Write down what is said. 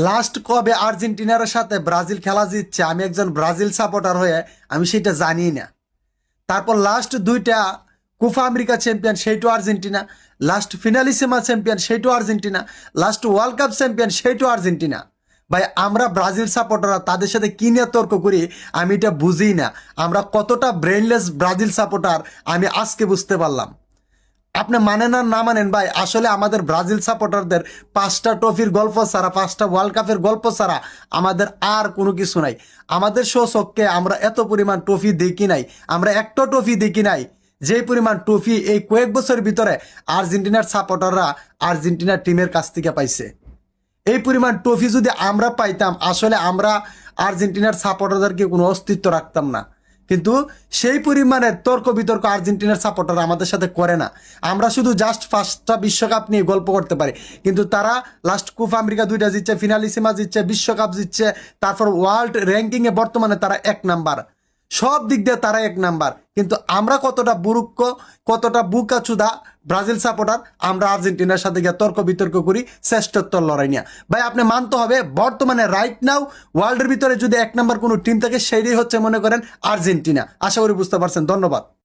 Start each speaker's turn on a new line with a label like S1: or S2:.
S1: Last কবে আর্জেন্টিনার সাথে ব্রাজিল খেলা জিতছে আমি একজন ব্রাজিল সাপোর্টার হয়ে আমি সেটা জানি না। তারপর লাস্ট দুইটা কোপা আমেরিকা চ্যাম্পিয়ন সেইটাও আর্জেন্টিনা, লাস্ট ফিনালিসিমা চ্যাম্পিয়ন সেইটাও Argentina, last world cup champion সেইটাও আর্জেন্টিনা। ভাই আমরা ব্রাজিল সাপোর্টাররা তাদের সাথে কি নিয়ে তর্ক করি আমি এটা বুঝি না। আমরা কতটা ব্রেনলেস ব্রাজিল সাপোর্টার আমি আজকে বুঝতে পারলাম। আপনি মানেন আর না মানেন ভাই, আসলে আমাদের ব্রাজিল সাপোর্টারদের 5টা ট্রফির গল্প ছাড়া, 5টা ওয়ার্ল্ড কাপের গল্প ছাড়া আমাদের আর কোনো কিছু নাই। আমাদের চোখে আমরা এত পরিমাণ ট্রফি দেখি নাই, আমরা একটা ট্রফি দেখি নাই যে পরিমাণ ট্রফি এই কয়েক বছরের ভিতরে আর্জেন্টিনার সাপোর্টাররা আর্জেন্টিনার টিমের কাছ থেকে পাইছে। এই পরিমাণ ট্রফি যদি আমরা পাইতাম আসলে আমরা আর্জেন্টিনার সাপোর্টারদেরকে কোনো অস্তিত্ব রাখতাম না। কিন্তু সেই পরিমাণের তর্ক বিতর্ক আর্জেন্টিনার সাপোর্টার আমাদের সাথে করে না। আমরা শুধু জাস্ট 5টা বিশ্বকাপ নিয়ে গল্প করতে পারি, কিন্তু তারা লাস্ট কোপা আমেরিকা 2টা জিতছে, ফিনালিসিমা জিতছে, বিশ্বকাপ জিতছে, তারপর ওয়ার্ল্ড র্যাঙ্কিংয়ে বর্তমানে তারা 1 নাম্বার, সব দিক দিয়ে তারা 1 নাম্বার। কিন্তু আমরা কতটা বুরুক্ষ, কতটা বুকাচুদা ব্রাজিল সাপোর্টার, আমরা আর্জেন্টিনার সাথে গিয়ে তর্ক বিতর্ক করি শ্রেষ্ঠত্বর লড়াই নিয়ে। ভাই আপনি মানতে হবে বর্তমানে রাইট নাও ওয়ার্ল্ডের ভিতরে যদি 1 নাম্বার কোনো টিম থাকে সেইটাই হচ্ছে মনে করেন আর্জেন্টিনা। আশা করি বুঝতে পারছেন। ধন্যবাদ।